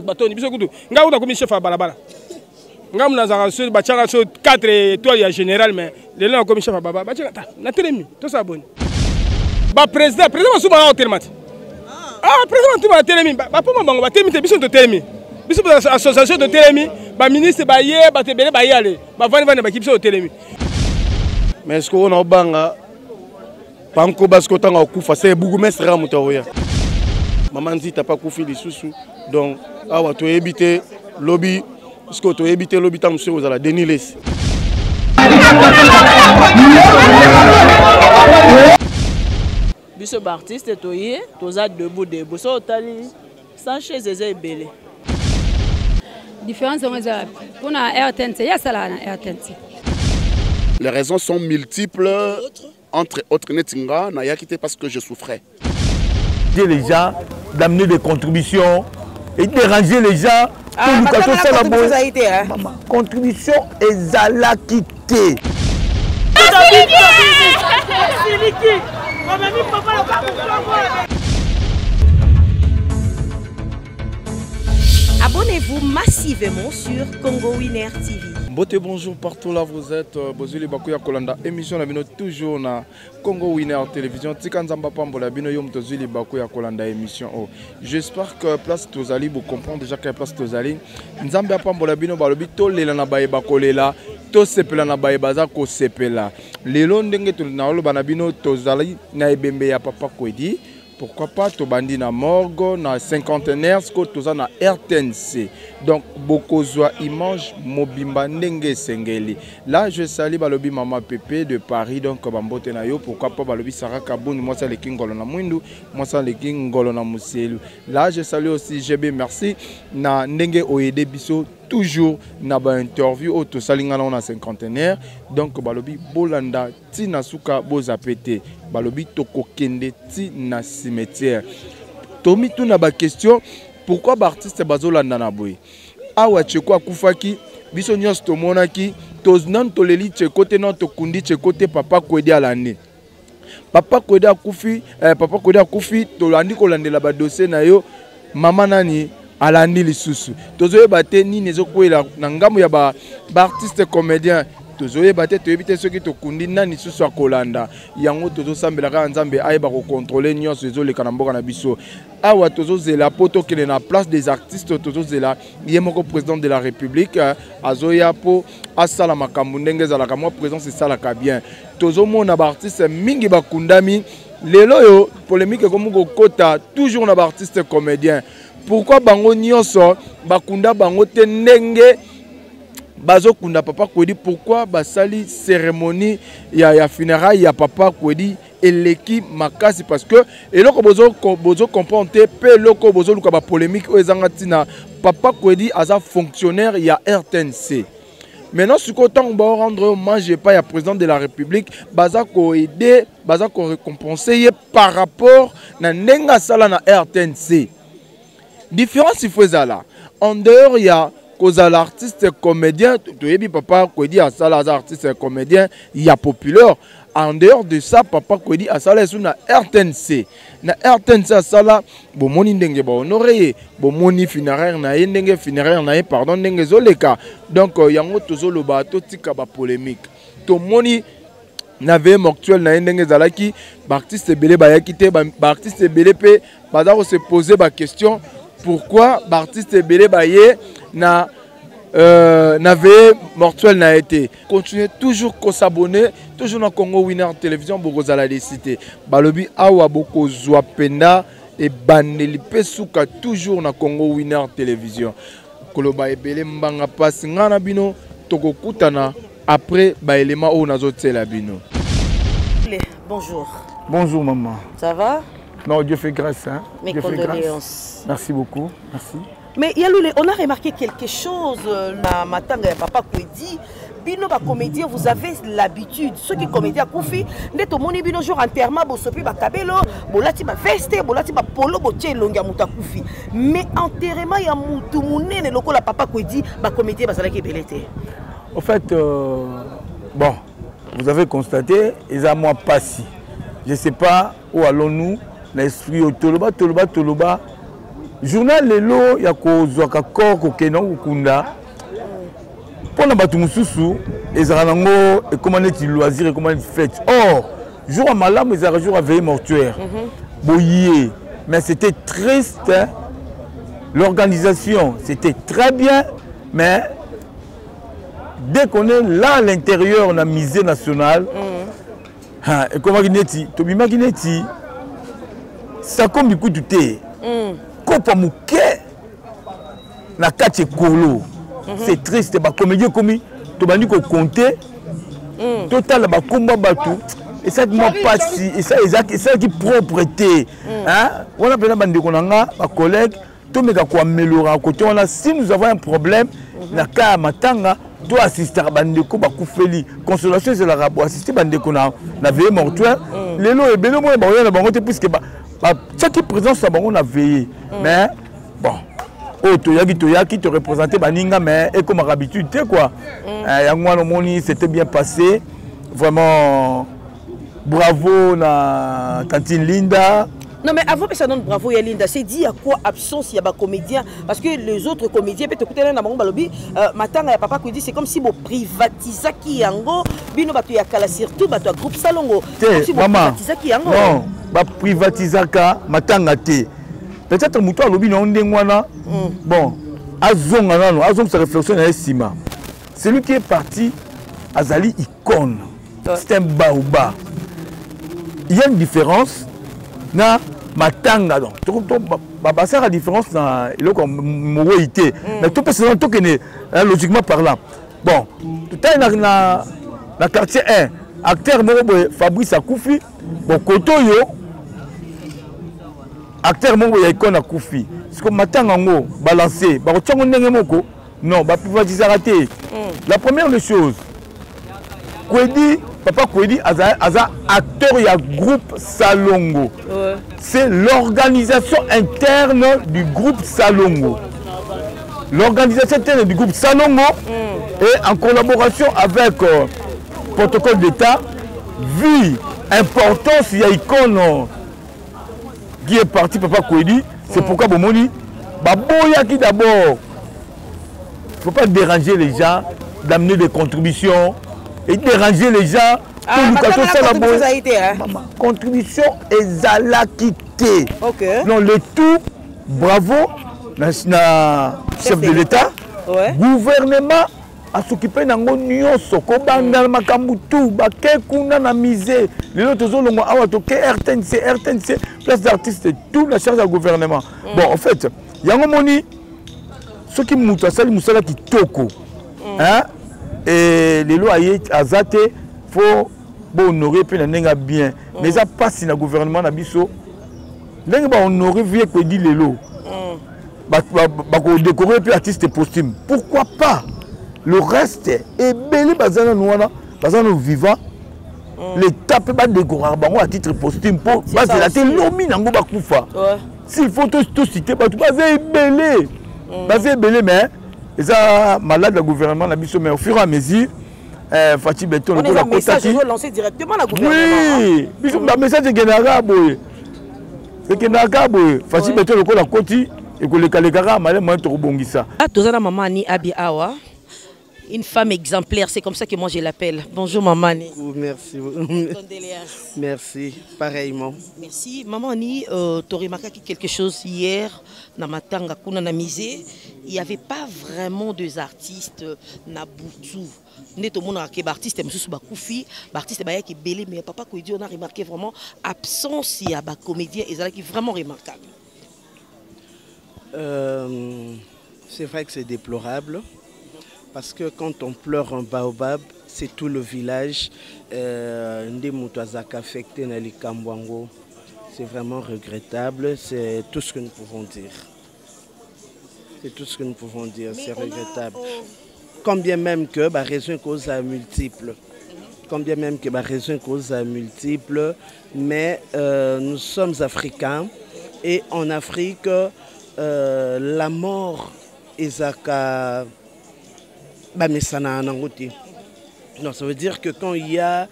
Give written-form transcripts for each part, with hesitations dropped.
Batoni biso kutu nga uta komi chef à balabala nga mna za so bachanga so 4 étoiles ya général mais le là komi chef à balabala bachanga na telemi to sa boni ba président so ba hotelmati président to ba telemi ba poma bango ba telemi te biso to telemi biso association de telemi ba ministre ba ye ba tebele ba yale ba vani ba kibiso to telemi mais est-ce qu'on a banga panko basko tanga okufa c'est bourgmestre ramutoya maman dit t'as pas koufi les sous donc awa to éviter lobby parce que to éviter lobby tam sur aux ala déniler biso ba artiste toye toza debout debout so tali Sanchez eza ebele différence on a RTNC ya sala na RTNC. Les raisons sont multiples entre autres netinga na yakité parce que je souffrais. Les gens d'amener des contributions et déranger les gens pour nous contribution et à la quitter. Abonnez-vous massivement sur Congo Winner TV. Beauté, bonjour partout là vous êtes. Bozuli Bakuya Kolanda. Émission la toujours na Congo Winner Télévision. Tikanzamba Pambola Bino Yom Tozuli Bakuya Kolanda émission. J'espère que place Tozali, vous comprenez déjà quelle place Tozali. Nzamba Pambola Bino Balobi Tolela na Baye Bakolela. To sepela na Baye Baza ko sepela. Lelo ndenge na olo banabino Tozali na ebembe ya papa Kwedi. Pourquoi pas Tobandi na morgue, na cinquantenaire, ce que toza na RTNC. Donc, Bokozwa image mobimba ndenge sengeli. Là, je salue Balobi Mama Pépé de Paris, donc Bambote na yo. Pourquoi pas Balobi Sarah Kabouni, moi ça le Kingolo na Mwindu, moi ça le Kingolo na Mousselu. Là, je salue aussi GB Merci na ndenge Oyede Biso. Toujours na ba interview au to salinga na cinquantenaire donc balobi bolanda ti na suka bozapete balobi tokokende ti na cimetière tomi tout na ba question pourquoi ba artiste bazolanda na boy awa cheko akufaki biso nyos to monaki to nan to leli cheko te non to kundi cheko te papa Kwedi alande papa Kwedi akufi to landi ko landela ba dossier na yo mama nani alandi lisusu tozoye bate ni nezokwela na ngamu ya ba artiste comédien tozoye bate to ebite soki to kundi nani lisusu akolanda yango tozo sambela ka nzambe ayeba ko contrôler nyonso ezoleka na mboka na biso awa tozozela poto kele na place des artistes tozozela yemoko président de la République azoya po asala makambo ndenge ezalaka mo présence esalaka bien tozomona ba artiste mingi bakundami lelo yo polémique comme kota toujours na ba artiste comédien. Pourquoi bango nyonso bakunda bango te ndenge bazo kunda papa Kwedi? Pourquoi basali cérémonie ya funérailles ya papa Kwedi eleki makasi? Parce que eloko bozo comprendre pe loko bozo luka ba polémique o ezanga tina papa Kwedi aza fonctionnaire ya RTNC. Maintenant ce qu'on va rendre hommage pas ya président de la République baza ko aider baza ko récompenser par rapport na ndenga sala na RTNC. Différence il faut là. En dehors il y a cause à l'artiste comédien, tu es papa Kwedi à ça l'artiste comédien, il y a populaire. En dehors de ça papa Kwedi à ça là sur na RTNC. Na RTNC à ça là bon moni ndenge ba honoré, bon moni funéraire na ndenge funéraire na pardon ndenge zoleka. Donc yango tozolo ba to tika ba polémique. To moni n'avait mortuel na ndenge zalaki ba artiste belé ba yakité ba artiste belé pe baza ko se poser ba question. Pourquoi l'artiste Belé Baye n'avait mortuel n'a été. Continuez toujours à s'abonner, toujours dans Congo Winner Télévision, beaucoup à la cité. Balobi awa boko Zouapenda et Baneli Pesuka toujours dans Congo Winner Télévision. Koloba Ebele Mbanga Pasi Ngana Bino, Toko Kutana, après Baelema O Nazotela Bino. Bonjour. Bonjour maman. Ça va? Non, Dieu fait grâce. Hein? Mes Dieu condoléances. fait grâce. Merci beaucoup. Merci. Mais on a remarqué quelque chose dans Matanga et Papa Kwedi. Bino ba comédien, vous avez l'habitude. Ceux qui comédien à Koufi, net au moni bino jour enterrement, bosopi ba kabelo, bolati ba veste, bolati ba polo, botie longa muta Koufi. Mais enterrement ya mutu munene loko la Papa Kwedi, ba comédien basala ki belete. En fait, bon, vous avez constaté, ils ont moi passé. Je ne sais pas où allons-nous, l'esprit au Toloba, Toloba, Toloba. Journal Lelo, il y a Kozwaka Kor, Kokenon, Kukunda. Pour les Batumususu, ils ont comment est loisir et comment est fête. Or, jour à Malam, ils ont jour à veille mortuaire. Boyé. Mais c'était triste. Hein? L'organisation, c'était très bien, mais dès qu'on est là à l'intérieur, on a misé nationale. Et comment Guinéti, Tobima Guinéti, ça comme du coup du thé. Kopa Mouké, la Kache Kolo. C'est triste, bah comédien commis, Tobani ko compter, total bah combat batu. Et ça qui m'a passé, et ça qui propreté. Hein? On a besoin de konanga, ma collègue, tout me quoi améliorer à côté. On a si nous avons un problème, na ka matanga. Toi assister à Bandeko Bakoufeli, consolation c'est la rabo assister Bandeko na veillé mortuaire. Les lots et bénémoine on a bangoté puisque chaque présence ça on a veillé. Mais bon, oh Toyaki te représentait Baninga mais et comme habitude quoi. Yangwa Moni c'était bien passé, vraiment bravo na Tantine Linda. Non mais avant que ça donne bravo Yalinda, c'est dit à quoi absence il y a des comédiens parce que les autres comédiens peut écouter là dans balobi Matanga ya Papa Kwedi c'est comme si vous privatisez qui yango bino batu ya kala surtout batu groupe Salongo comme si vous privatisez qui yango non ba privatisaka Matanga té peut-être muto alobi na ndengwana bon azonga nano azonga sa réflexion na estima celui qui est parti azali icône c'est un baoba il y a une différence na Matanga donc ça la différence dans le moité mais tout personne tout que logiquement parlant bon tout est na quartier 1 acteur Fabrice Akoufi bon Kotoyo acteur mongo ya icône Akoufi parce que Matanga ngo balancer ba tiongo ndenge moko non ba privatiser raté la première des choses Kwedi Papa Kwedi aza acteur ya groupe Salongo. C'est l'organisation interne du groupe Salongo. L'organisation interne du groupe Salongo et en collaboration avec protocole d'État, vu l'importance il y a icône qui est parti Papa Kwedi, c'est pourquoi Bomoni, Baboya qui d'abord, il ne faut pas déranger les gens, d'amener des contributions. Et déranger les gens pour contribution ezala quitté. Non le tout bravo chef de l'État gouvernement à s'occuper nango nyonso ko banda makambu tout ba ke kuna na misé les autres zolongo awa to ke RTNC place d'artistes tout la charge du gouvernement. Bon en fait yango moni ce qui muta sali musala kitoko hein. Et les lois à Zate, il faut honorer bien. Mais ça passe dans le gouvernement Nabiso. Il faut honorer vieux que dit les lois. Il décorer puis artiste posthume. Pourquoi pas? Le reste est belé bazana nouana, bazana vivant. L'État peut pas décorer à titre posthume pour baser la télé nango bakoufa. S'il faut tout citer, baser belé. Baser belé mais et ça, malade le gouvernement, mais au fur et à mesure, Fatih Beton, on a un message lancé directement à la gouvernement. Oui, le message est général. C'est général. Fatih Beton, la côté, et que les Kalekara, madame, moi, tu rebondis ça. Tozana maman ni Abi Awa, une femme exemplaire, c'est comme ça que moi je l'appelle. Bonjour maman ni. Merci. Merci, pareillement. Merci. Maman ni, tu as remarqué quelque chose hier, dans Matanga, kuna na misé. Il n'y avait pas vraiment des artistes Nabutu. Neto mon artiste monsieur Bakoufi, artiste qui est belé mais Papa Kwedi on a remarqué vraiment absence il y a des comédiens et ça qui est vraiment remarquable. C'est vrai que c'est déplorable parce que quand on pleure un baobab, c'est tout le village Ndemutazaka affecté dans les Kambwango. C'est vraiment regrettable, c'est tout ce que nous pouvons dire. C'est tout ce que nous pouvons dire, c'est regrettable. Quand bien même que la raison cause multiple. Quand bien même que la raison cause multiple, mais nous sommes africains et en Afrique, la mort est à non, ça veut dire que quand il y a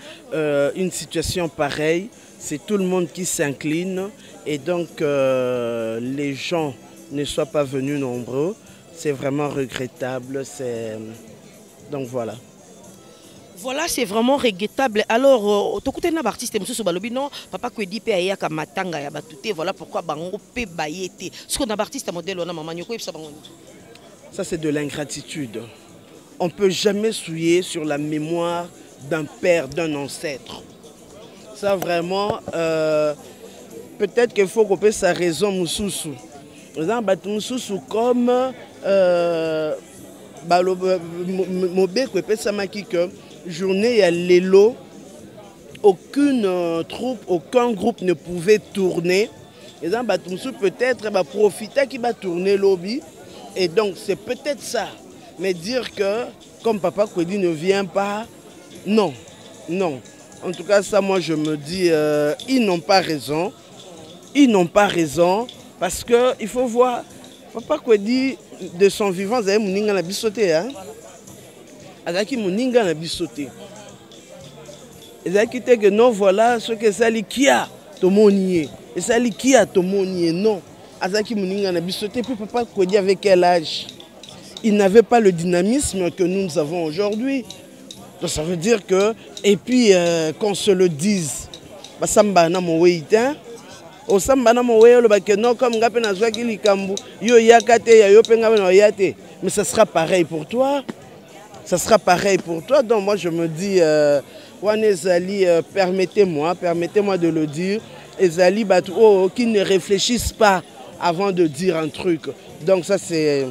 une situation pareille, c'est tout le monde qui s'incline et donc les gens ne soient pas venus nombreux. C'est vraiment regrettable. Donc voilà. Voilà, c'est vraiment regrettable. Alors, tu écoutes un artiste, M. Sobalobi, non, papa Kwedi pe ayaka matanga ya batute, voilà pourquoi bango pe bayete. Ce qu'on a artiste modèle on a maman nyoko ça bango. Ça c'est de l'ingratitude. On ne peut jamais souiller sur la mémoire d'un père, d'un ancêtre. Ça vraiment, peut-être qu'il faut qu'on puisse sa raison Moussoussou. Moussoussou comme Mobé que journée à l'élo, aucune troupe, aucun groupe ne pouvait tourner. Et donc peut-être profiter qui va tourner lobby. Et donc c'est peut-être ça. Mais dire que comme Papa Kwedi ne vient pas, non, non. En tout cas, ça, moi, je me dis, ils n'ont pas raison. Ils n'ont pas raison parce qu'il faut voir, Papa Kwedi, de son vivant, il y a Mouninga na bisoté. Azaki Mouninga na bisoté. Ezaki te que non, voilà ce que ça li qui a tomonier. Et ça li qui a tomonier, non. Azaki Mouninga na bisoté. Puis Papa Kwedi avec quel âge? Il n'avait pas le dynamisme que nous avons aujourd'hui. Donc ça veut dire que, et puis qu'on se le dise, Samba na moweita, au Samba na moweita, le bakeno comme ngape na zwaki likambu, yo yakate ya yo penga na yate. Mais ça sera pareil pour toi. Ça sera pareil pour toi. Donc moi je me dis, Wanezali, permettez-moi de le dire, Ezali Batou, qui ne réfléchissent pas avant de dire un truc. Donc ça c'est...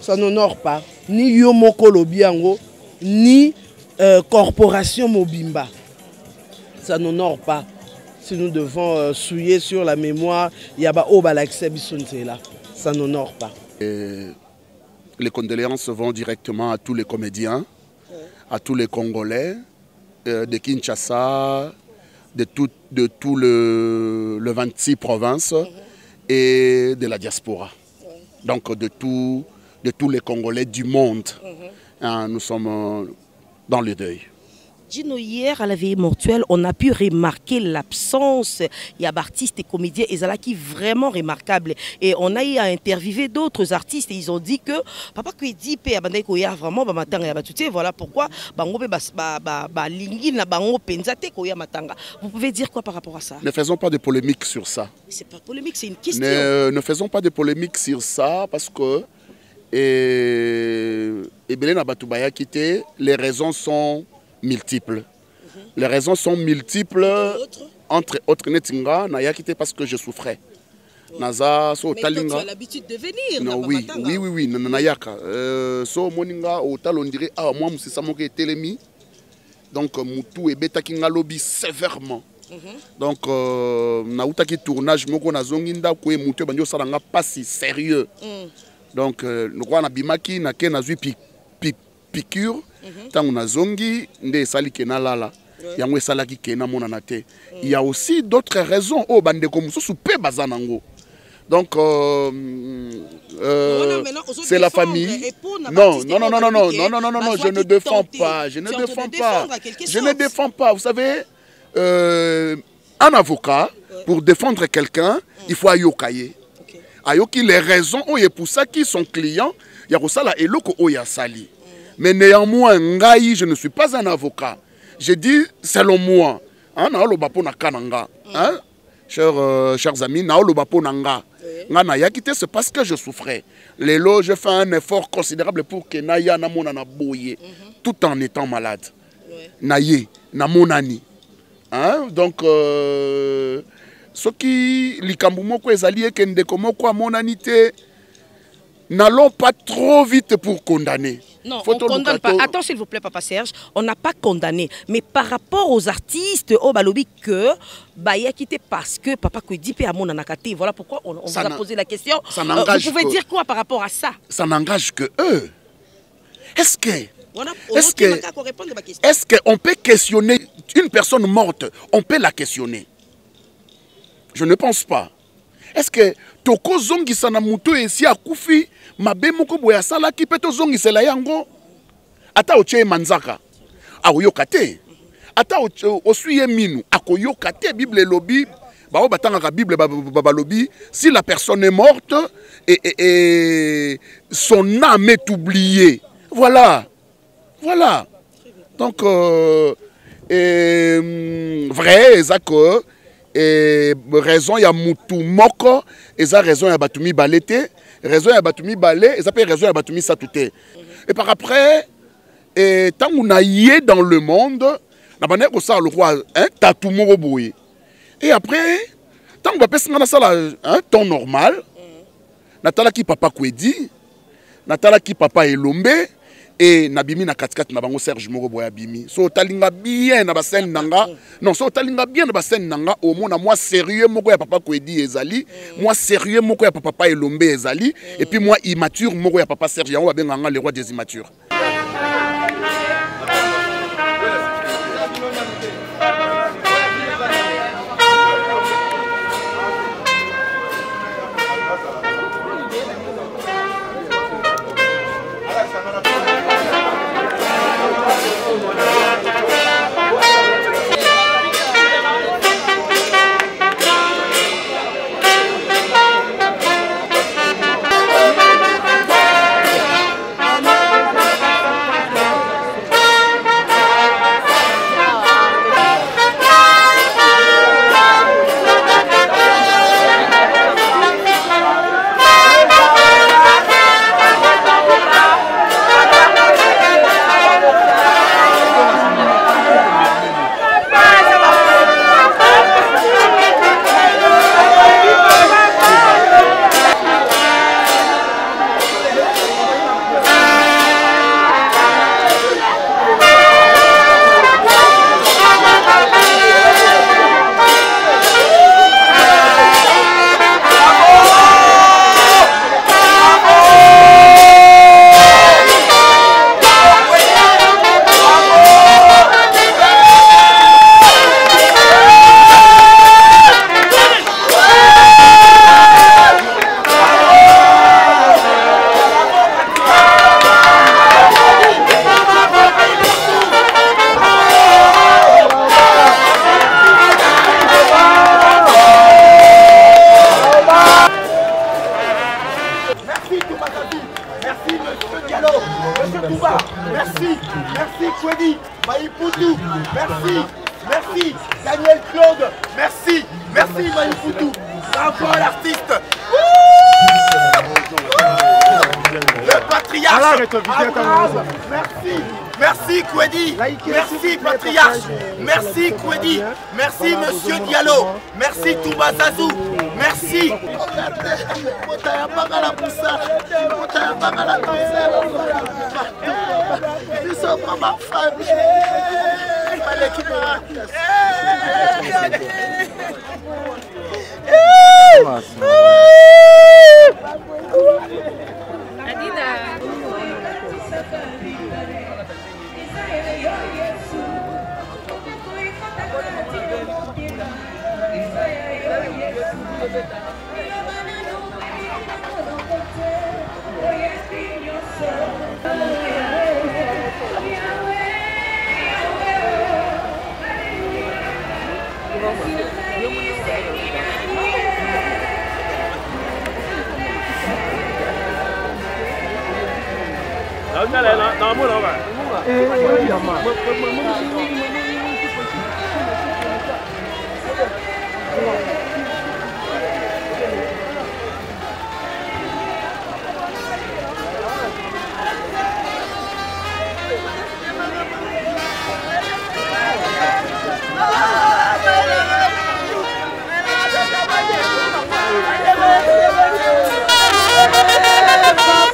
Ça n'honore pas ni Yomoko Lobiango, ni Corporation Mobimba. Ça n'honore pas. Si nous devons souiller sur la mémoire, Yaba Obalaxé Bissontela. Ça n'honore pas. Les condoléances vont directement à tous les comédiens, à tous les Congolais, de Kinshasa, de tout le 26 provinces et de la diaspora. Donc de tous les Congolais du monde. Nous sommes dans le deuil. Gino, hier à la veillée mortuelle, on a pu remarquer l'absence. Il y a d'artistes et comédiens, et ça qui est vraiment remarquable. Et on a eu à interviewer d'autres artistes et ils ont dit que Papa Kwedi pe abandai ko ya vraiment ba matanga ya batute. Voilà pourquoi bango pe ba lingi na bango penzate ko ya matanga. Vous pouvez dire quoi par rapport à ça? Ne faisons pas de polémique sur ça. C'est pas polémique, c'est une question. Ne faisons pas de polémique sur ça parce que les raisons sont multiples. Les raisons sont multiples. Entre autres, Netinga n'a quitté parce que je souffrais. Naza so talinga. Mais toi, tu as l'habitude de venir. Non, oui, nanayaka. So moninga au tal on dirait ah moi c'est moke telemi. Donc mutu et beta kinga lobby sévèrement. Donc na qui tournage moko na zonginda ko e mutu banjo salanga pas si sérieux. Donc nous crois na bimaki na ke na zui piqûre. Tant on a zongi nde sali kena lala. Yango salaki kena monana te. Il y a aussi d'autres raisons au bande comme sous pe bazanango. Donc c'est la famille. Non, je ne défends pas, je ne défends pas. Vous savez, un avocat pour défendre quelqu'un, il faut ayokaye. Ayoki les raisons où il pour ça qui sont clients, il y a ça là et loko oya sali. Mais néanmoins, ngai, je ne suis pas un avocat. Je dis selon moi, hein, chers amis, c'est parce que je souffrais. Les lots, je fais un effort considérable pour que Naya Namona boye, tout en étant malade. Naye, Namonani. Donc, ce qui likambumo ko ezali ekende komoko amonanité n'allons pas trop vite pour condamner. Non, on ne condamne pas. Attends, s'il vous plaît, Papa Serge. On n'a pas condamné. Mais par rapport aux artistes, au Balobi, que Baya quitté parce que Papa Kwedi peut à mon anakati. Voilà pourquoi on vous a posé la question. Vous pouvez dire quoi par rapport à ça? Ça n'engage que eux. Est-ce qu'on peut questionner une personne morte? On peut la questionner. Je ne pense pas. Est-ce que Toko Zongi Sanamuto et si Akoufi, Mabe Moko Boya Sala qui peut Zongi Selayango? Ata Oche Manzaka. Aoyokate. Ata Osuye Minu. Akoyokate, Bible lobby. Bao Batanga Bible Babalobi. Si la personne est morte et son âme est oubliée. Voilà. Voilà. Donc, vrai, Zako. Et raison ya mutu moko eza raison ya batumi balete raison ya batumi balé et ça peut raison ya batumi satute et par après et tant on a yé dans le monde na bané ko ça le roi hein tatou moko boye et après tant on va passer na sala hein temps normal natala ki Papa Kwedi natala ki Papa Elombe et nabimi na katikati na bango Serge Moko Boya bimi so talinga bien na basen nanga non so talinga bien na basen nanga au moins moi sérieux moko ya Papa Kwedi ezali moi sérieux moko ya Papa Elombe ezali et puis moi immature moko ya Papa Serge yango babenganga le roi des immatures. Merci Daniel Claude, merci Maïfoutou, bravo l'artiste. Le patriarche Abraham, merci Kwedi, merci patriarche, merci Kwedi, merci Monsieur Diallo, merci Touba Zazou, merci. Bye.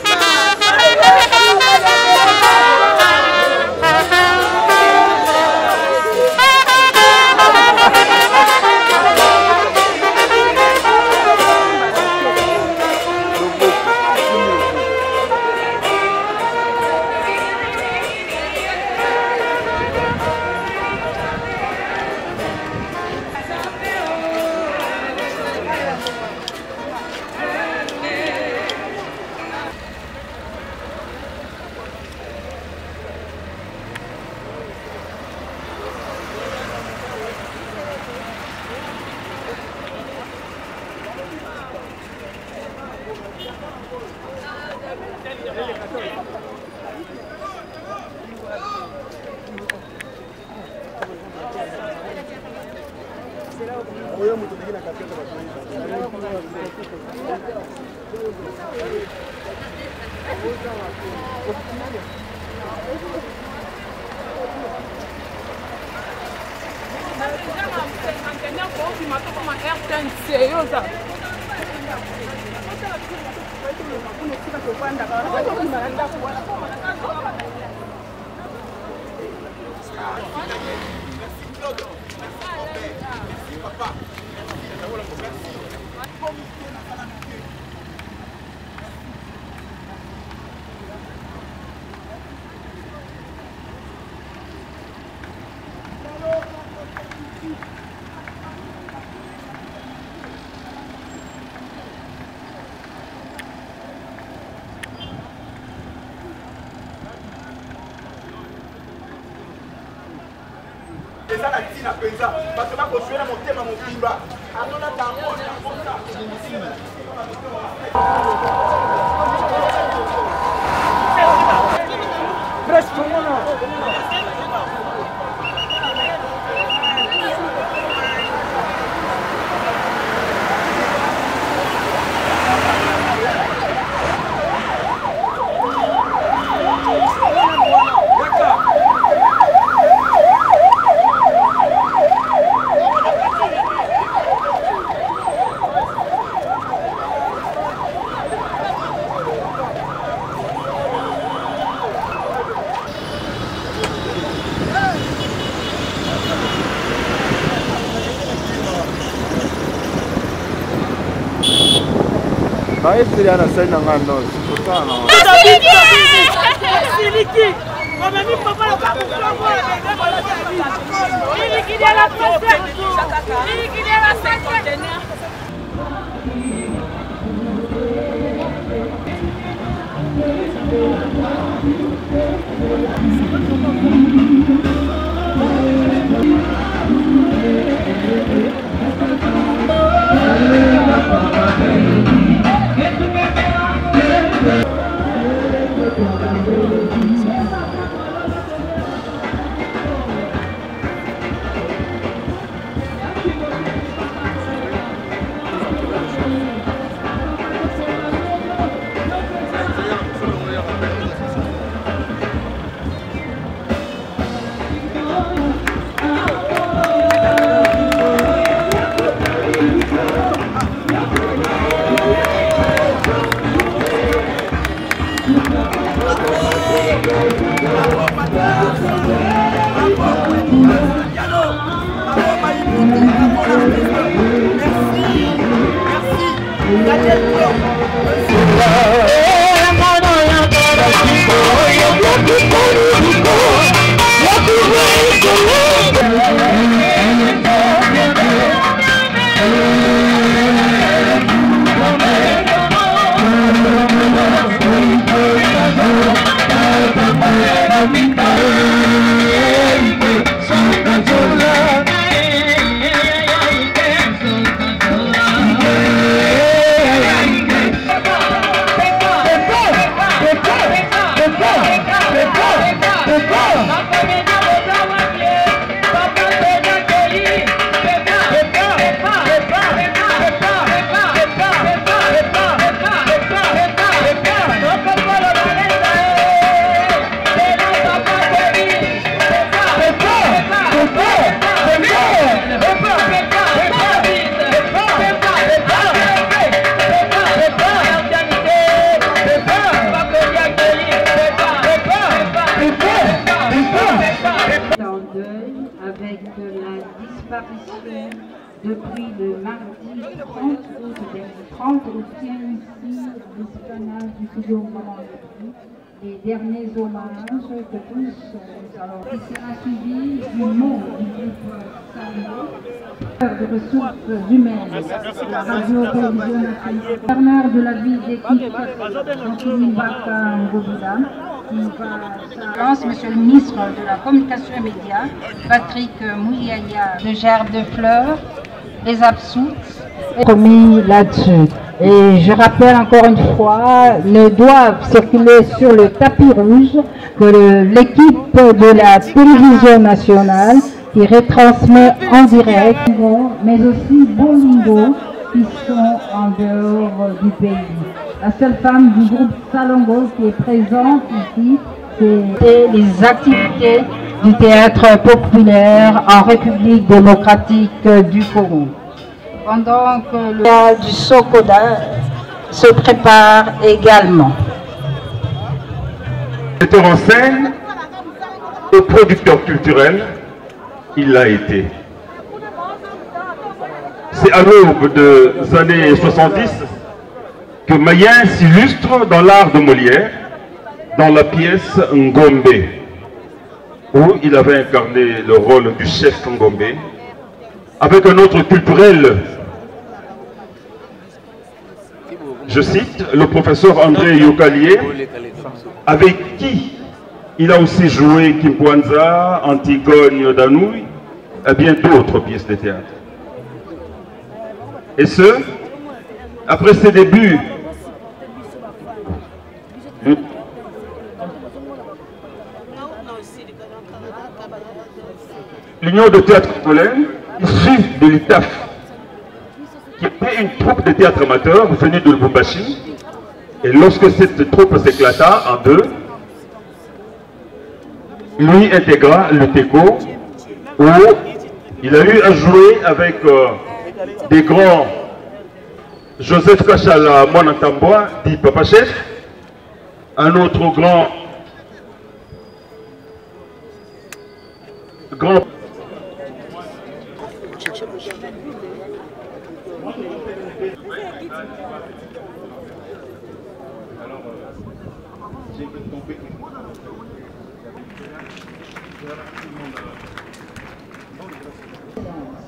Est-ce a scène dans la noce? Depuis le mardi 30 août dernier, 30 août, tient ici l'esplanade du studio Maman les derniers hommages que tous nous allons. Il sera suivi du mot du groupe Samuel, de ressources humaines, la radio-télévision nationale, gouverneur de la ville d'équipe, Anthony Baka Ngobila, Monsieur le ministre de la Communication et Médias, Patrick Mouyaya de Gerbe de Fleurs, les absoutes, promis là-dessus. Et je rappelle encore une fois, ne doivent circuler sur le tapis rouge que l'équipe de la télévision nationale qui retransmet en direct, mais aussi Bolingo qui sont en dehors du pays. La seule femme du groupe Salongo qui est présente ici, c'est les activités du théâtre populaire en République démocratique du Congo. Pendant que le théâtre du Sokoda se prépare également. Metteur en scène et producteur culturel, il l'a été. C'est à l'aube des années 70 que Mayen s'illustre dans l'art de Molière, dans la pièce Ngombe, où il avait incarné le rôle du chef Ngombe, avec un autre culturel, je cite, le professeur André Yokalié, avec qui il a aussi joué Kimpwanza, Antigone d'Anouilh, et bien d'autres pièces de théâtre. Et ce, après ses débuts, l'Union de théâtre congolaise, issue de l'ITAF, qui était une troupe de théâtre amateur venue de Lubumbashi. Et lorsque cette troupe s'éclata en deux, lui intégra le TECO, où il a eu à jouer avec des grands Joseph Kachala Mwanantamboa, dit Papa Chef, un autre grand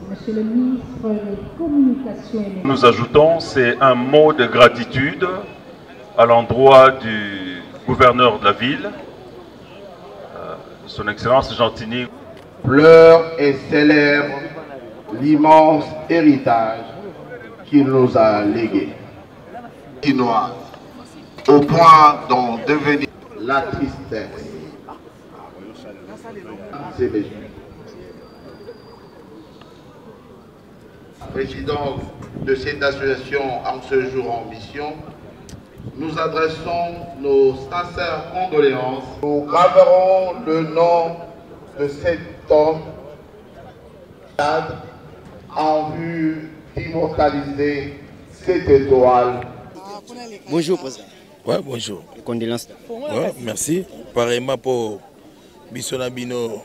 Monsieur le ministre des Communications. Nous ajoutons, c'est un mot de gratitude à l'endroit du gouverneur de la ville, son Excellence Gentilly. Pleure et célèbre l'immense héritage qu'il nous a légué. Chinoise, au point d'en devenir la tristesse. C'est les président de cette association en ce jour en mission, nous adressons nos sincères condoléances. Nous graverons le nom de cet homme en vue d'immortaliser cette étoile. Bonjour, président. Ouais, bonjour. Condoléances. Ouais, merci. Pareillement pour Bissona Bino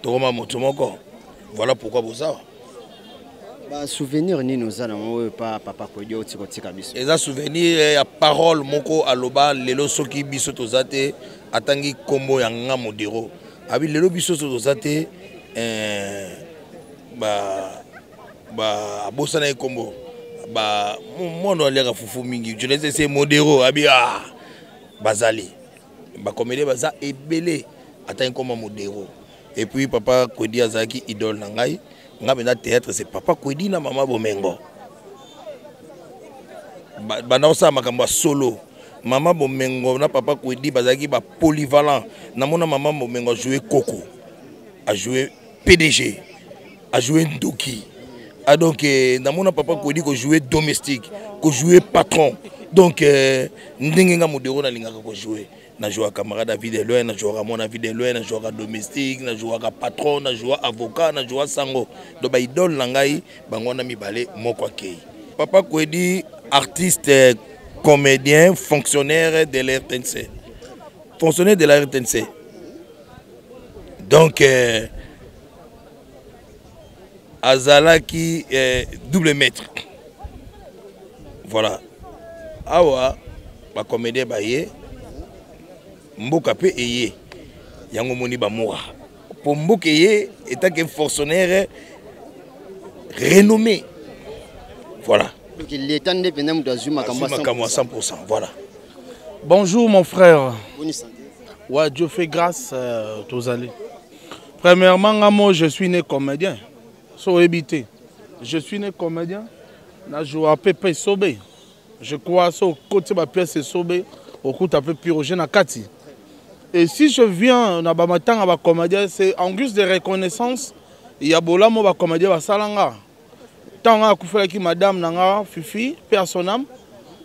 Toroma Motomoko. Voilà pourquoi vous savez. Souvenir ni nous allons pas papa Kodio tikotika biso. Eza souvenir ya parole moko aloba lelo soki biso tozate atangi kombo ya nga modero. Abi lelo biso tozate bosana kombo ba mono alega fufu mingi. Je les essayer modero abi bazali. Ba comédie baza ebele atangi kombo modero. Et puis papa Kwedi azaki idole na ngai. Nga théâtre c'est papa Kwedi na mama Bomengo. Banaosa makambo solo. Mama Bomengo na papa Kwedi bazaki ba polyvalent. Na mona mama Bomengo a joué Coco, a joué PDG, a joué Ndoki. Ah donc na mona papa Kwedi ko joué domestique, ko joué patron. Donc ndenge nga modero na lingaka ko jouer. Na joué camarade David Eloy, na joué mon David Eloy, na joué domestique, na joué patron, na joué avocat, na joué sango. Donc ba idole langai bango na mibale moko akei. Papa Kwedi artiste, comédien, fonctionnaire de la RTNC. Fonctionnaire de la RTNC. Donc azalaki double maître. Voilà. Awa ba comédien baye mboka pe eye yango moni ba moura pour mboka eye étant que fonctionnaire renommé. Voilà. Donc il est temps de venir à 100%. Voilà. Bonjour mon frère. Bonne santé. Ouais, Dieu fait grâce aux allées. Premièrement, moi je suis né comédien. So évité. Je suis né comédien. Na joué à Pépé Sobé. Je crois que côté de la pièce Sobé, au coup de Pyrogène à Kati. Et si je viens na bamatanga ba comédien, c'est en guise de reconnaissance. Il y a bolamo ba comédien ba salanga. Tanga kufela ki madame nanga Fifi, père son âme.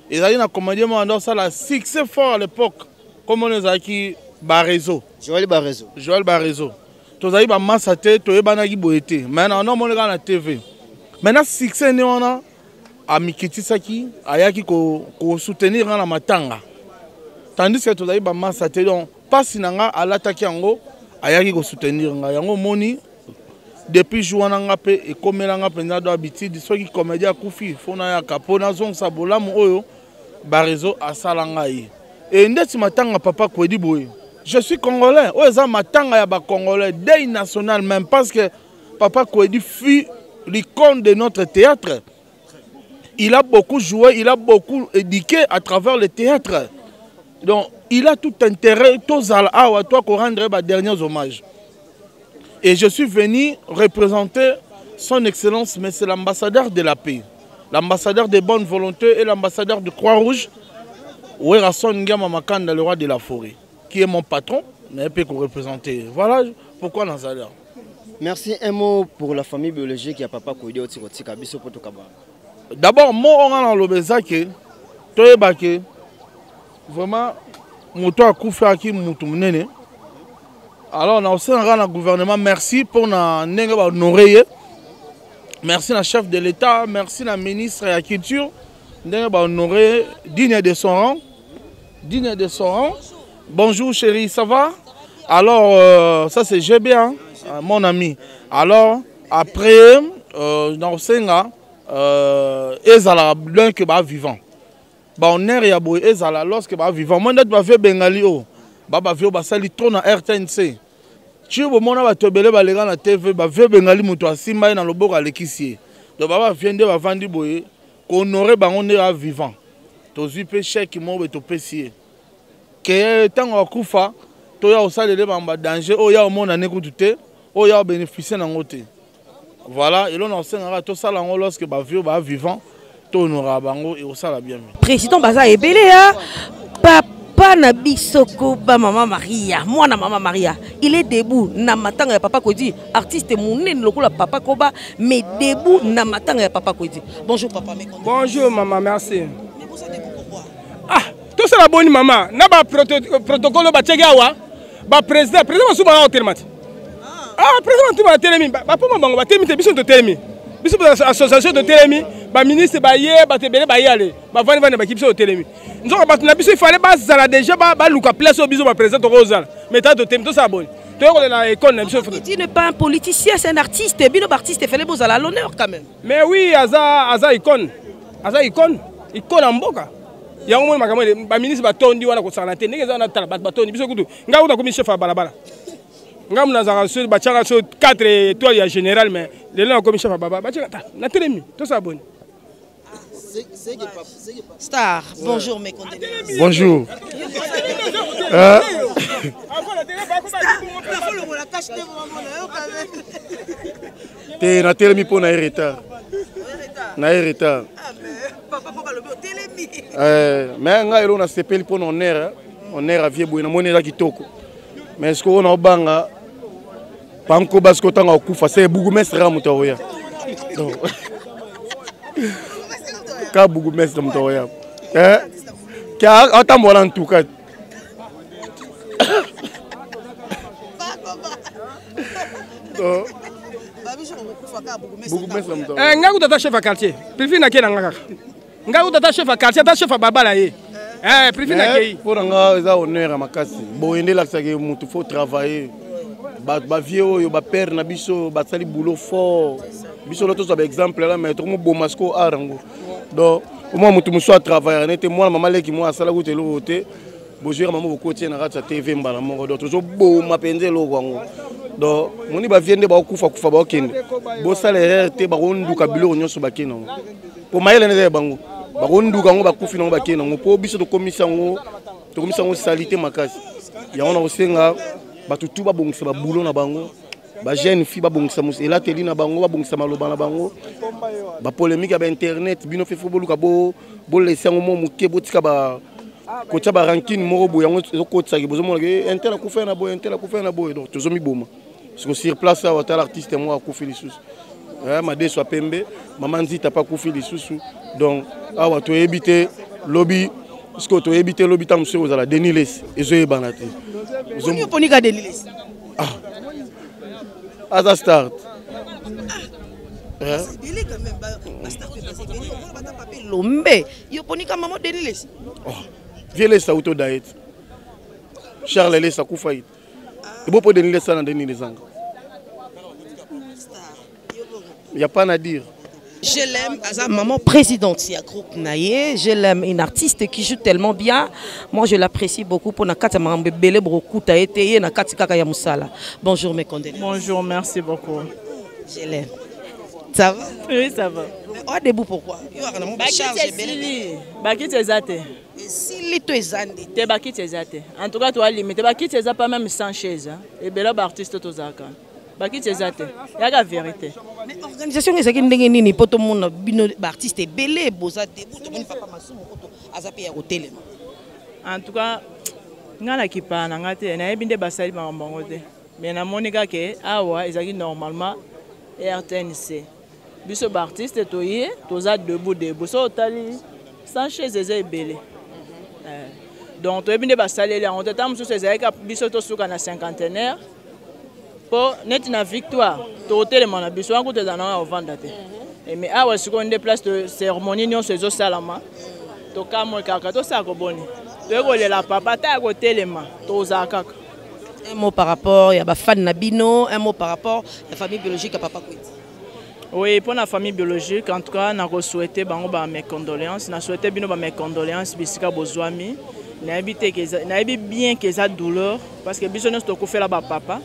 Et là il y a un comédien moi dans ça la succès fort à l'époque. Comme on les a qui Barezo. Joël Barezo. Joël Barezo. Tous aïe ba massate, toi bana ki boete. Maintenant on a la TV. Maintenant succès ne on a à Mikiti Saki, ayaki ko soutenir na matanga. Tandis que tous aïe ba massate donc pas sinanga à l'attaquer yango ayaki ko soutenir nga yango moni depuis jouana nga pe et komela nga penza do habitude soki comédien kufi fona ya kapona zong sabolamu oyo Barezo asalanga yi et ndeti matanga papa Kwedi boye je suis congolais oza matanga ya ba congolais deuil national même parce que papa Kwedi fut l'icône de notre théâtre. Il a beaucoup joué, il a beaucoup éduqué à travers le théâtre. Donc, il a tout intérêt, tous à toi, qu'on rendre mes derniers hommages. Et je suis venu représenter son excellence, mais c'est l'ambassadeur de la paix, l'ambassadeur de bonne volonté et l'ambassadeur de Croix-Rouge, Ouerason Ngama Makanda, le roi de la forêt, qui est mon patron, mais il peut qu'on représente. Voilà pourquoi nous allons. Merci. Un mot pour la famille biologique qui a papa Kwedi au Tikotika, Biso Potokaba. D'abord, moi, on a dans le Bézake, Toyebake, vraiment, Mouto a Koufa qui Moutou Mnene. Alors, on a aussi un gouvernement, merci pour nous honorer. Merci à chef de l'État, merci à la ministre de la Culture, nous honorer, digne de son rang. Digne de son rang. Bonjour chérie, ça va? Alors, ça c'est GB, hein, mon ami. Alors, après, dans Senga, ezala l'un que ba vivant ba honneur ya boy ezala lorsque ba vivant moi net ba vie bengali o ba vie ba sali trop na RTNC tu bo mona ba tobele ba lega na TV ba vie bengali muto asimba na loboko alekisi donc ba viende ba vandi boy ko honorer ba on est vivant to zipe chèque mo be to pesier que tango akufa to ya osalele ba danger o ya mona ne kutute o ya bénéficier na ngote. Voilà, et l'on a aussi tout ça lorsque bah vieux bah vivant, tout honorera bango et ça la bien. Président Baza est belé papa Nabisoko ba maman Maria, moi na maman Maria, il est debout na matanga papa Kwedi, artiste mounen lokola papa Koba, mais debout na matanga papa Kwedi. Bonjour papa. Bonjour maman, merci. Mais vous êtes debout pourquoi? Ah, tout ça la bonne maman, na ba protocole ba tchegawa, ba président souba au termati. Ah, président, tu vas télémi. Pour moi, bah télémi, biso de télémi. Biso de association de télémi. Bah ministre, bah yé, bah tébélé, bah yalé. Bah vani vani, bah qui biso de télémi. Nous avons battu na biso, il fallait bah zala déjà, bah luka place au biso, bah président de Rosal. Mais t'as de télémi, tout ça bon. Tu vois, on a école, biso. Tu n'es pas un politicien, c'est un artiste. Bino artiste, il fallait beaux à l'honneur quand même. Mais oui, Aza icône, icône en boka. Il y a un moment, bah ministre, bah tondi, on a quoi ça la tête. N'est-ce pas bah tondi, biso kudu. Nga on a commis chef à balabala. Ngam na zara sur bachanga sur 4 étoiles général mais le là comme chef baba bachanga na télémi tout ça bon. Star, bonjour mes condoléances. Bonjour. T'es na télémi pour na retard. Na retard. Papa papa le télémi. Mais nga elo na sepeli pour honneur à vie boy na monela kitoko. Mais est-ce qu'on a banga panko basko tanga kufa c'est bougumestre ramutoya donc ka bougumestre ramutoya ka atambola en tout cas ngaku tata chef à quartier prifi na kena ngaka ngaku tata chef à quartier tata chef à babala ye pour nga za honneur à makasi boyende la sake mutu faut travailler ba vieux ba père na biso ba sali boulot fort biso loto ça exemple là mais tout mo bomasco arango donc au moins mutu muso travailler n'était moi maman leki moi sala ko telo voter bonjour maman ko kotie na radio TV mbala moko donc toujours bo mapenze lo kwango donc moni ba viende ba kufa ba okende bo salaire te ba ronduka bilo nyonso ba kino pour mayele ne bango ba ronduka ngo ba kufi no ba kino po biso to komisango salité makasi ya on a osenga batu tu ba bongisa ba boulot na bango ba jeune fille ba bongisa musela teli na bango ba bongisa maloba na bango ba polémique ba internet bino fe foboluka bo laisser ngo mo muke botika ba kotia ba ranking moko boya ngo ezokotisa ki bozo mona ke intel akufa na boy intel akufa na boy donc tozomi boma parce que sur place ça hôtel artiste moi akufi lisusu Made soit pembe maman Nzita pas akufi lisusu donc awa to ebité lobby parce que to ebité lobby tam monsieur ozala Deniles ezoye banate Vous poni ka Deniles Aza start c'est belé quand même ba start c'est belé on va pas papier lombe yo poni ka maman Deniles viele sa auto diet Charles le sa kufa it et bon pour Deniles ça dans Deniles zanga il y a pas à dire. Je l'aime, Aza maman présidente du groupe Naye. Je l'aime, une artiste qui joue tellement bien. Moi, je l'apprécie beaucoup pour Nakata Mambe Bele Brokuta et Nakati Kaka Yamusala. Bonjour mes condoléances. Bonjour, merci beaucoup. Je l'aime. Ça va? Oui, ça va. Oh, debout pourquoi? Bakit ezate. Si to ezande. Te bakit ezate. En tout cas, toi limite bakit ezate pas même sans chaise. Et bela artiste tozaka. Bakit ezate. Ya la vérité. Mais organisation ezaki ndenge nini poto mona bino artiste belé boza debout to moni papa masumu koto azape ya hotel. En tout cas, ngana kipana ngate na ebinde basali ba mbongote. Mais na monika ke awa ezaki normalement RTNC. Biso ba artiste toye toza debout so tali sans chaise ezé belé. Donc to ebinde basali la on tata muso ezaki biso to suka na cinquantenaire. Pour net na victoire to telema na biso ngo tezana na vendre te. Mais awa siko nde place de cérémonie nyon sezo salama. To kamo kaka to sa ko boni. To ko la papa ta ko telema to za kaka. Un mot par rapport à la fan Nabino, un mot par rapport à la famille biologique à Papa Kweti. Oui, pour la famille biologique, en tout cas, on a souhaité mes condoléances. On a souhaité mes condoléances, bisika bozwami. Na bien que ça douleur parce que biso nous to fait là ba papa.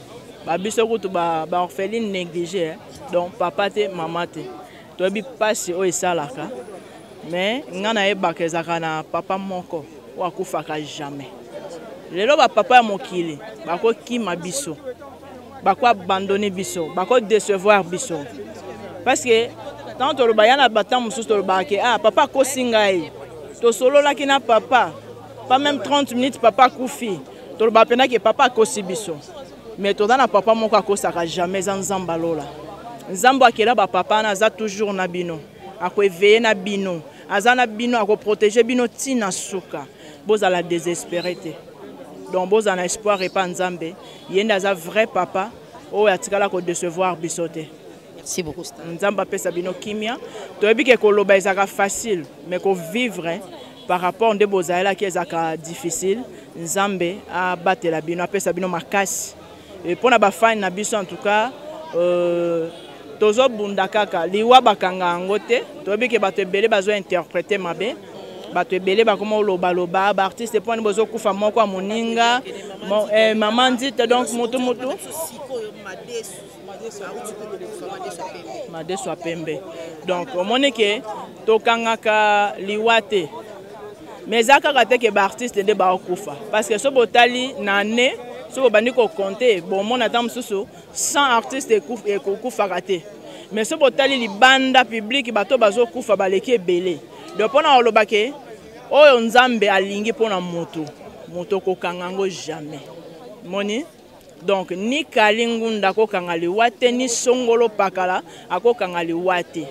Ba biso ko to ba orpheline négligée. Donc papa te maman te. To bi passe o esalaka. Mais ngana e ba kezaka na papa moko wa kufaka jamais. Lelo ba papa ya mokili bako kima biso bako abandonner biso bako décevoir biso parce que tant to ba yana batam mususu to ba ke papa ko singai to solo la kina papa pas même 30 minutes papa kufi to ba pena ke papa ko sibiso mais to dana papa moko ko saka jamais nzamba lola nzambo akela ba papa na za toujours na bino ako éveiller na bino azana bino ako protéger bino tina suka boza la désespérité. Donc, vous avez espoir et pas Nzambe. Il y a un vrai papa. Oh, il y a un décevoir bisoté. Merci beaucoup. Nzamba pe sabino kimia. Tu as vu que koloba est facile, mais que vivre par rapport à des beaux-arts qui est difficile. Nzambe a battu la bino, pe sabino makasi. Et pour na ba fan na biso en tout cas, tozo bunda kaka liwa bakanga ngote. Tu as vu que bato belé bazo interpréter mabe. Bato ebele ba comment loba loba ba artiste point bozo kufa moko moninga maman dit donc moto Made soit pembe donc au moneke to kangaka liwate mais zakaka te ke ba artiste de ba kufa parce que so botali nané so bandi ko compter bon mon attend susu 100 artistes kufa raté mais so botali libanda public bato bazo kufa baleki ebele. Donc pour nous olobake oyo nzambe alingi pona moto ko kangango jamais moni donc ni kalingunda ko kangali wate ni songolo pakala ako kangali wate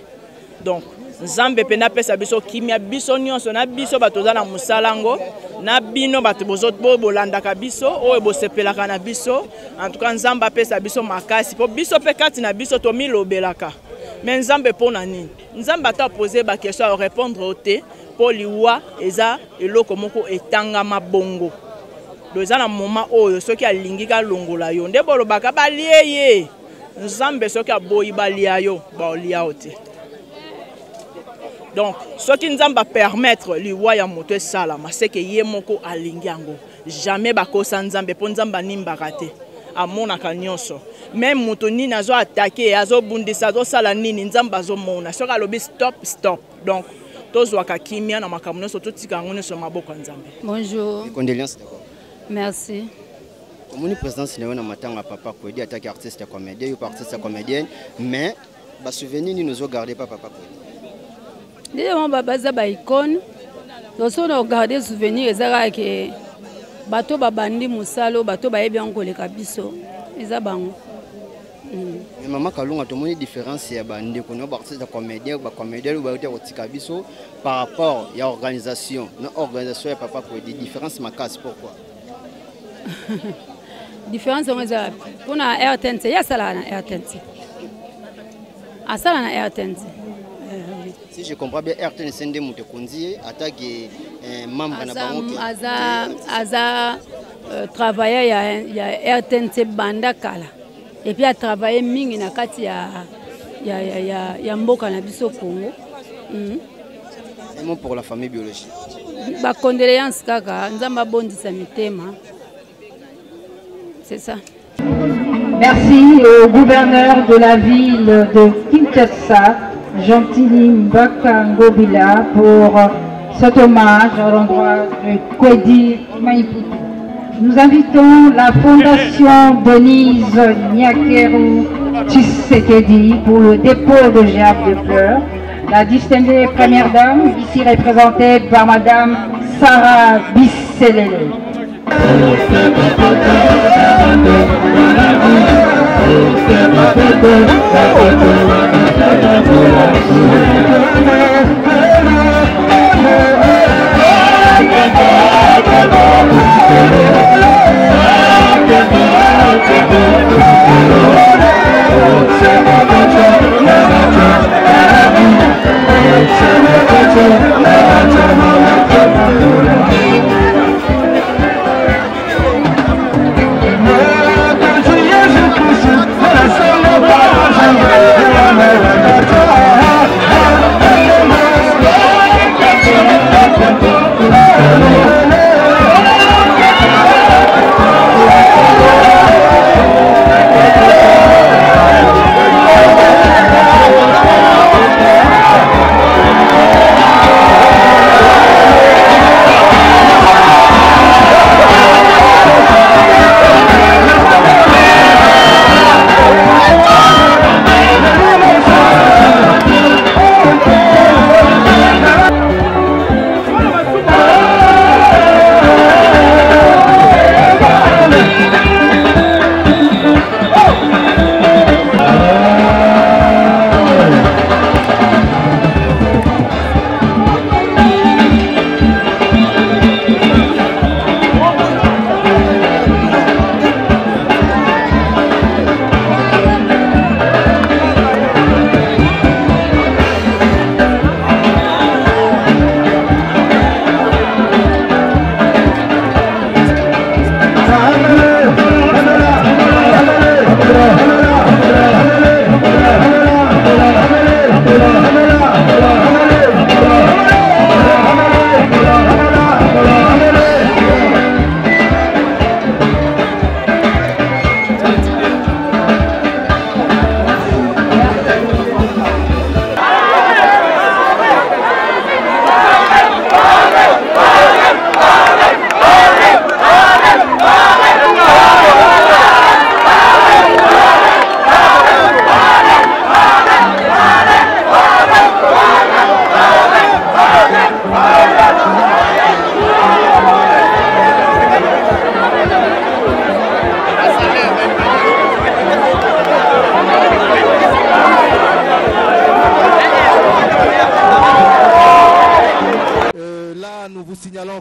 donc nzambe pena pesa biso kimia biso nyonso na biso batoza na musalango na bino bato bozot bolanda ka biso oyo bosepelaka na biso en tout cas nzamba pesa biso makasi po biso pe kati na biso to milobelaka. Mais Nzambe pona nini? Nzamba ta poser ba question à répondre au té pour liwa eza eloko moko etanga mabongo. Doza na moment oyo soki alingi ka longola yo nde bolo baka balieye. Nzambe soki aboyi balia yo ba olia ote. Donc soki Nzamba permettre liwa ya moto salama c'est que ye moko alingi yango. Jamais bakosa Nzambe po Nzamba nimbaka te. Amona kanyonso même mutoni nazo attaquer azo bundisa zo sala nini nzamba zo mona soka lobi stop donc tozwa ka kimia na makamno so totika ngone so maboko nzambe. Bonjour. Condoléances d'abord. Merci. Comme présidence na matanga papa Kwedi attaque artiste comédien ou artiste comédienne mais ba souvenir ni nous garder pas papa Kwedi. Ndio mamba baza ba icône Donc si on regarde les souvenirs, c'est que bateau babandi musalo, bateau baebi en koleka biso, eza bango. Mais maman Kalunga, tout le monde différence ya bandi ko no artiste comédien ou comédien ou ba otika biso par rapport à l'organisation. L'organisation ya Papa Kwedi différence makas pourquoi? Différence on eza pour na RTNC, ya sala na RTNC. A sala na RTNC. Si je comprends bien, RTNC ndé muté konzi attaque membre na bango aza travailler ya RTNC banda kala. Et puis à travailler mingi na kati ya mboka na biso Congo. Un mot pour la famille biologique. Ba condoléances kaka, nzamba bondisa mitema. C'est ça. Merci au gouverneur de la ville de Kinshasa, Gentili Mbaka Ngobila, pour cet hommage à l'endroit de Kwedi Maïputu. Nous invitons la Fondation Denise Nyakeru Tshisekedi pour le dépôt de gerbes de fleurs. La distinguée première dame, ici représentée par Madame Sarah Bisselele.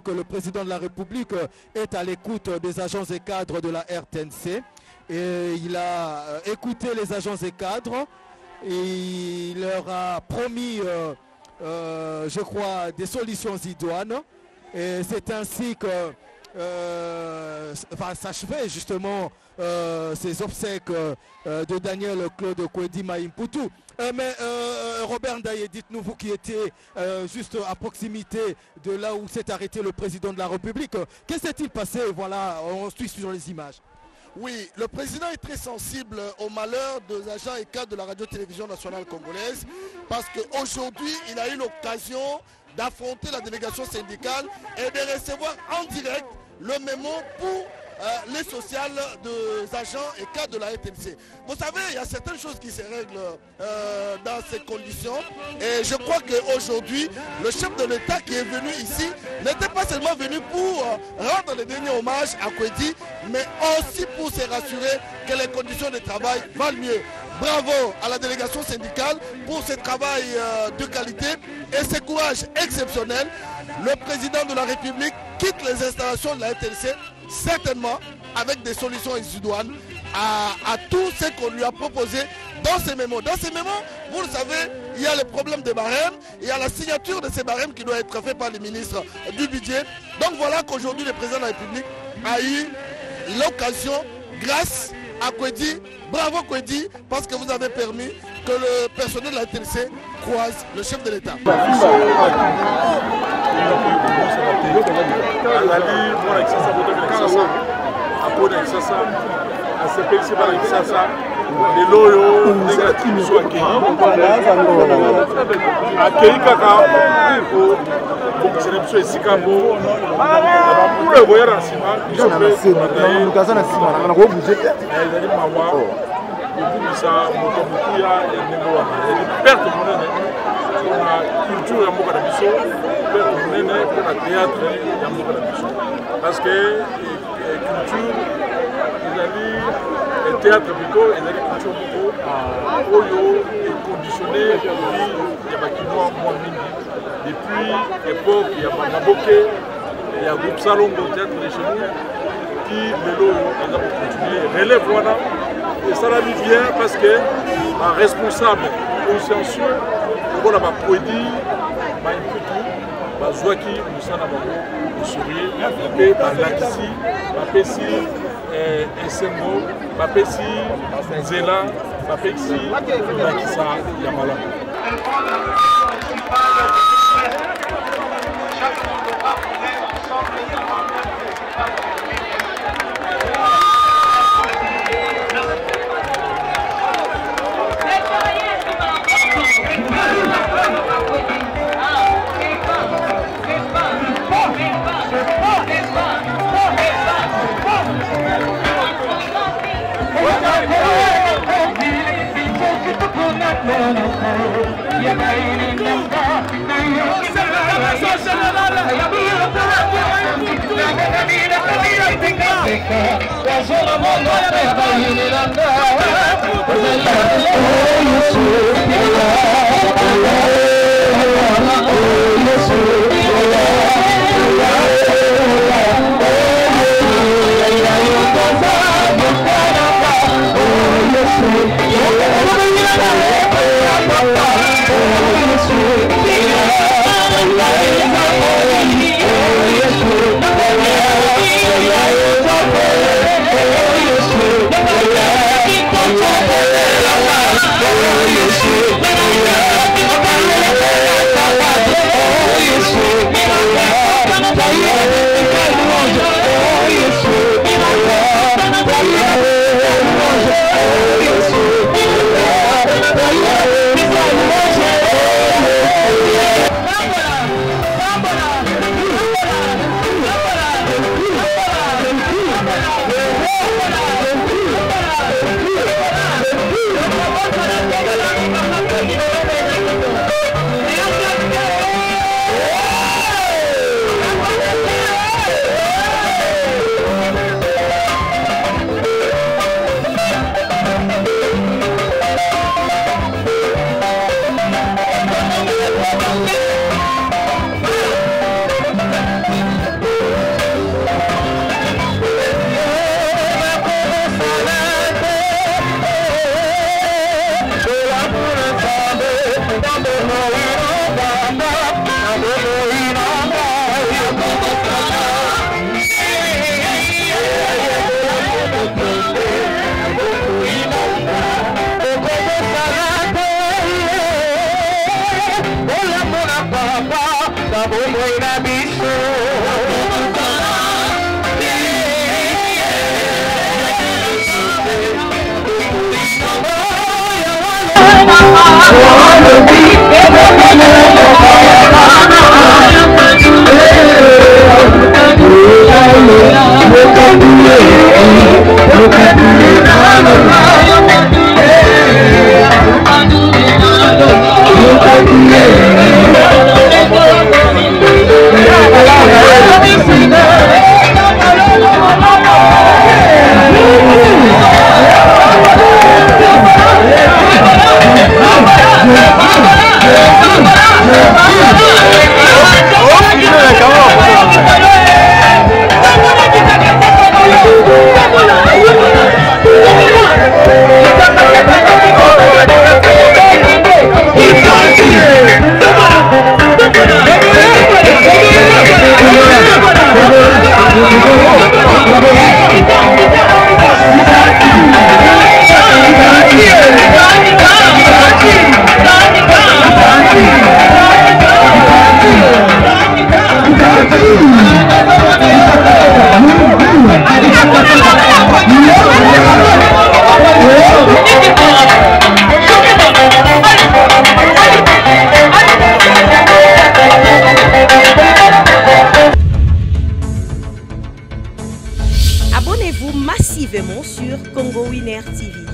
que le président de la République est à l'écoute des agents et cadres de la RTNC. Et il a écouté les agents et cadres et il leur a promis, je crois, des solutions idoines. Et c'est ainsi que va s'achever justement ces obsèques de Daniel Claude Kwedi Maïputu. Mais Robert Ndaye, dites-nous, vous qui étiez juste à proximité de là où s'est arrêté le président de la République, qu'est-ce qui s'est-il passé? Voilà, on suit sur les images. Oui, le président est très sensible au malheur des agents et cadres de la radio-télévision nationale congolaise parce qu'aujourd'hui, il a eu l'occasion d'affronter la délégation syndicale et de recevoir en direct le mémo pour les sociales des agents et cadres de la RTNC. Vous savez, il y a certaines choses qui se règlent dans ces conditions. Et je crois qu'aujourd'hui, le chef de l'État qui est venu ici n'était pas seulement venu pour rendre le dernier hommage à Kwedi, mais aussi pour se rassurer que les conditions de travail valent mieux. Bravo à la délégation syndicale pour ce travail de qualité et ce courage exceptionnel. Le président de la République quitte les installations de la RTNC, certainement avec des solutions idoines à tout ce qu'on lui a proposé dans ces mémos. Dans ces mémos, vous le savez, il y a le problème des barèmes, il y a la signature de ces barèmes qui doit être faite par le ministre du budget. Donc voilà qu'aujourd'hui le président de la République a eu l'occasion, grâce à Kwedi, bravo Kwedi, parce que vous avez permis que le personnel de la RTNC croise le chef de l'État. parce que culture le théâtre plutôt et la culture plutôt est conditionné depuis l'époque il y a Maboké, il y a groupe Salongo théâtre de chez nous qui les a continué relève voilà et ça l'a mis bien parce que un responsable consciencieux on a Kwedi Bazouaki Moussana Bango Souri et Balakisi Bapesi Esengo Bapesi Zela Bapesi Bakisa Yamala. Oh,